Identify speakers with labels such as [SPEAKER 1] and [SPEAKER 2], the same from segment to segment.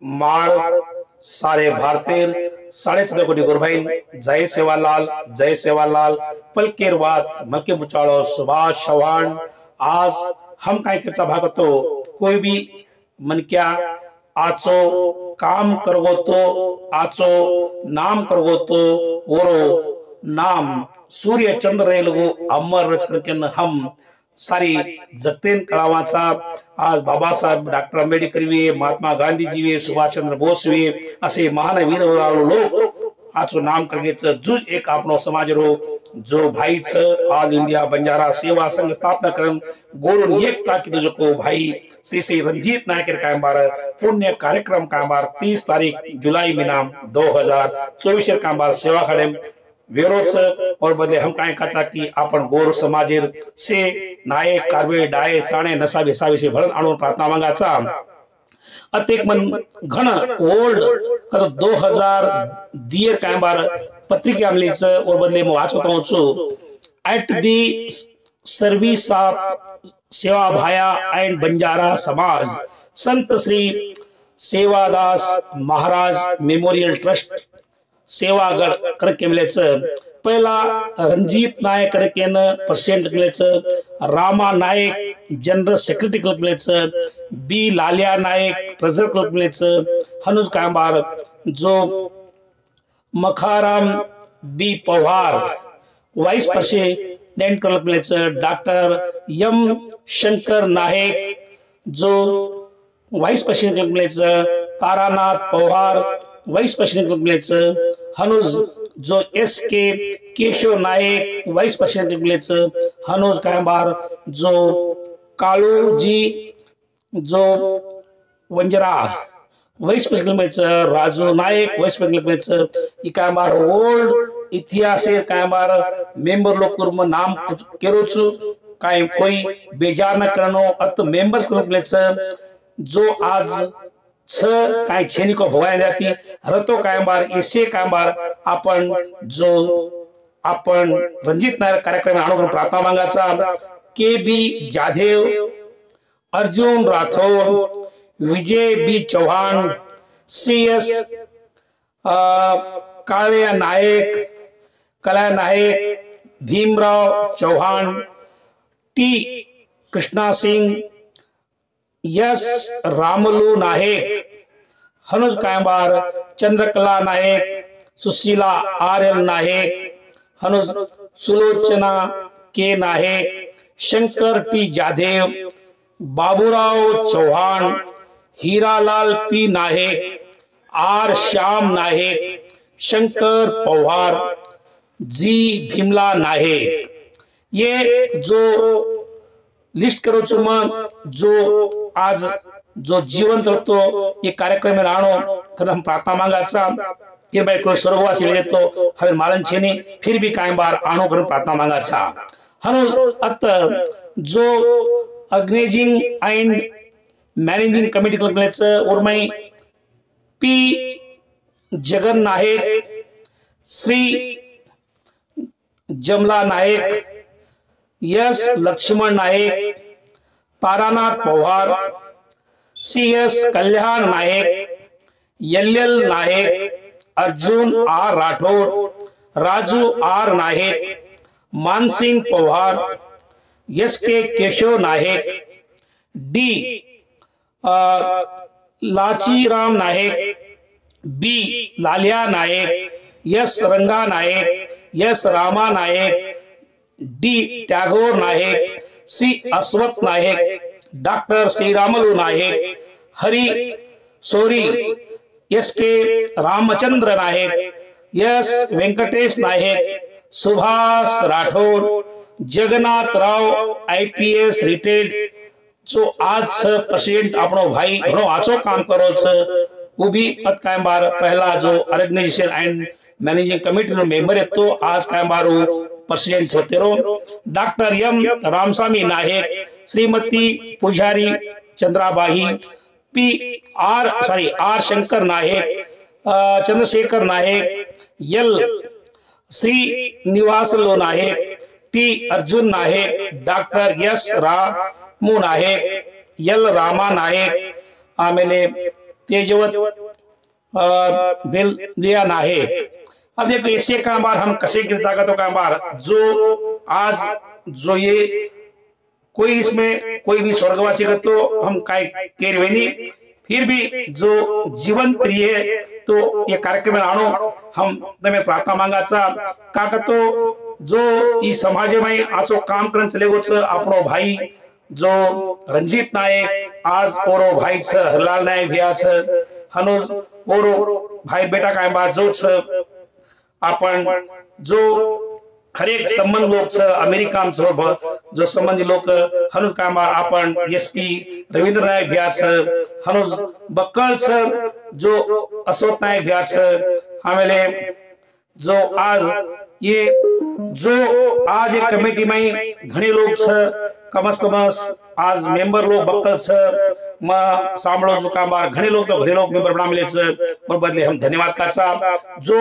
[SPEAKER 1] माळ सारे भारतीय 14.5 कोटी गुरुभाई जय सेवालाल पलकेर बात मलके मुचालो सुभाष चौहान। आज हम काय करचा भागतो कोई भी मन क्या आचो काम करगो तो आचो नाम करगो तो ओरो नाम सूर्य चंद्र रेलगो अमर रच करके हम सारी जगतेन कळावाचा। आज बाबासाहेब डॉक्टर आंबेडकर वे महात्मा गांधी जी वे सुभाष चंद्र बोस वे असे महान वीर लोक आचो नाम करगेच जुज एक आपनो समाज रो जो भाई छ ऑल इंडिया बंजारा सेवा संघ स्थापना करन गोरुन एक ताकि जो भाई श्री रंजीत नायकर कायंबार पुण्य कार्यक्रम कायंबार 30 तारीख जुलाई महीना 2024 कायंबार सेवा खड़े वेरोच और बदले हम काय काचा की आपण गोर समाजेर से नायक कारवे डाय साणे नसा बेसावी से भरण आणून प्रार्थना मागाचा अतेक मन घन ओल्ड कर 2000 दियर कायंबार पत्रिका आमलीच और बदले मो वाचतो होचो at the service of Seva Bhaya and Banjara Samaj Sant Shri Sevadas Maharaj memorial trust Sevagarh करके मिलेच पहला रंजीत नायक करके न प्रेसिडेंट मिलेच Rama Nayak general secretary club मिलेच B Laliya Nayak treasurer club मिलेच हनुज कायंबार जो Makharam B Pawar vice president club मिलेच डॉक्टर एम शंकर नायक जो वाइस प्रेसिडेंट क्लब मिलेच Taranath Pawar vice president club मिलेच हनुज जो एस के केशव नायक वाइस प्रेसिडेंट क्लब मिलेच हनुज कायंबार जो कालू जी जो वंजरा वाइस प्रेसिडेंट मिलेच राजू नायक वाइस प्रेसिडेंट मिलेच कायंबार ओल्ड इतिहास कायंबार मेंबर लोग कुर्म नाम केरोचु काय कोई बेजार न करनो अत मेंबर्स क्लब मिलेच जो आज छ काय छेनी को भवाय जाती रतो कायंबार इसे कायंबार आपण जो आपण रंजीत नायक कार्यक्रम आणून प्रार्थना मागाचा के बी जाधव अर्जुन राठौर विजय बी चौहान सी एस काळ्या नायक कला नायक भीमराव चौहान टी कृष्णा सिंह यस रामलू नायक हनुज कायंबार चंद्रकला नायक सुशीला आर एल नायक हनुज सुलोचना के नायक शंकर टी जाधव बाबूराव चौहान हीरालाल पी नायक आर श्याम नायक शंकर पवार जी भीमला नायक ये जो लिस्ट करो चुम जो आज जो जीवंत रहतो ये कार्यक्रम में राणो तर हम प्रार्थना मांगाचा ये भाई कोई स्वर्गवासी रहे तो हमें मालन छेनी फिर भी कायम बार आणो कर प्रार्थना मांगाचा हनो अत जो ऑर्गेनाइजिंग एंड मैनेजिंग कमिटी क्लबलेच और मैं पी जगन नायक श्री जमला नायक यस लक्ष्मण नायक तारानाथ पवार सी एस कल्याण नायक एल नायक अर्जुन आर राठौर राजू आर नायक मानसिंह पवार एस के केशव नायक डी लाचीराम नायक बी लालिया नायक एस रंगा नायक एस रामा नायक डी टैगोर नायक सी अश्वत नायक डॉक्टर श्री रामलू नायक हरि सोरी एस के रामचंद्र नायक एस वेंकटेश नायक सुभाष राठौर जगन्नाथ राव आईपीएस रिटायर्ड जो आज प्रेसिडेंट अपनो भाई घणो आचो काम करो छ वो भी अत कायम बार पहला जो ऑर्गेनाइजेशन एंड मैनेजिंग कमिटी नो मेंबर है तो आज कायम बार प्रेसिडेंट होते रो doctor M Ramaswami Nayak Shrimati Pujari Chandrabai P R Shankar Nayak Chandrashekar Nayak L Srinivasulu Nayak T Arjun Nayak doctor S Ramu Nayak L Rama Nayak आमेले तेजवत दिल दिया ना है। अब देखो ऐसे कामबार हम कसे गिर ताकतों कामबार जो आज जो ये कोई इसमें कोई भी स्वर्गवासी का तो हम काय केरवेनी फिर भी जो जीवन प्रिय है तो ये कार्यक्रम आणो हम तमें प्रार्थना मांगाचा का तो जो इस समाज में आचो काम करन चले गो आपनो भाई जो रंजीत नायक आज ओरो भाई छ हरलाल नायक भैया छ हनुज ओरो भाई बेटा काय बा जो छ आपण जो हर एक संबंध लोक छ अमेरिका में जो संबंधी लोक हनुज काम आपण एसपी रवींद्र नायक भैया छ हनुज बक्कल छ जो अशोक नायक भैया छ आमेले जो आज ये जो आज एक कमेटी में घणे लोग छ कमस आज मेंबर लोग बक्कल छ म सांभळो जो कामबार घणे लोग मेंबर बना मिले छ और बदले हम धन्यवाद काचा जो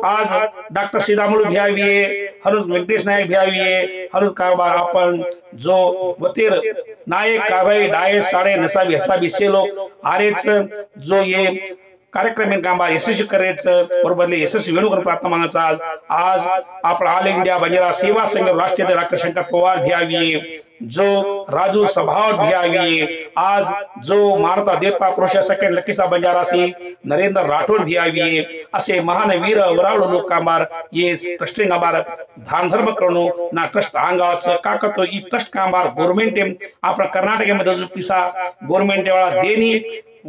[SPEAKER 1] आज डॉक्टर श्रीरामुलु भैया हनुज वेंकटेश नायक भैया हनुज कामबार अपन जो वतीर नायक काभाई डाये साडे नसावी हसावी से लोग आरे छ जो ये कार्यक्रम में काम यशस्वी करायचं और बदले यशस्वी वेणुकर प्रार्थना मागायचा आज आपण ऑल इंडिया बंजारा सेवा संघ राष्ट्रीय डॉक्टर शंकर पवार भैया जो राजू सभावट भैया आज जो मानवता देवता पुरुष सेकंड लकीसा बंजारा सी नरेंद्र राठौड़ भैया असे महान वीर वरावळ लोक कामबार ये ट्रस्ट कामबार दान धर्म करणो ना ट्रस्ट अंगावाचं का तो ई ट्रस्ट कामबार गवर्नमेंट आपण कर्नाटक मध्ये जो पिसा गवर्नमेंट वाला देनी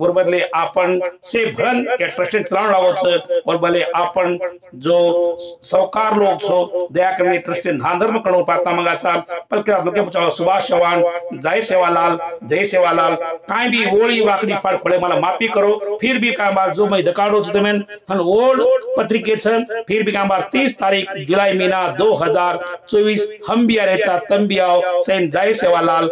[SPEAKER 1] और बदले आपण से भरन या ट्रस्ट चलावण लागोच और बदले आपण जो सौकार लोग सो दया करने ट्रस्ट दान धर्म करणो प्रार्थना मंगाचा पलकरा लोके पुचाओ सुभाष चव्हाण जय सेवालाल काय भी ओळी वाकडी फाड़ पड़े मला माफी करो फिर भी काम बार जो मैं दकाडो जो तमें हन ओल्ड पत्रिके छ फिर भी काम बार 30 तारीख जुलाई महीना 2024 हम भी आरेचा तम भी आओ सेन जय सेवालाल।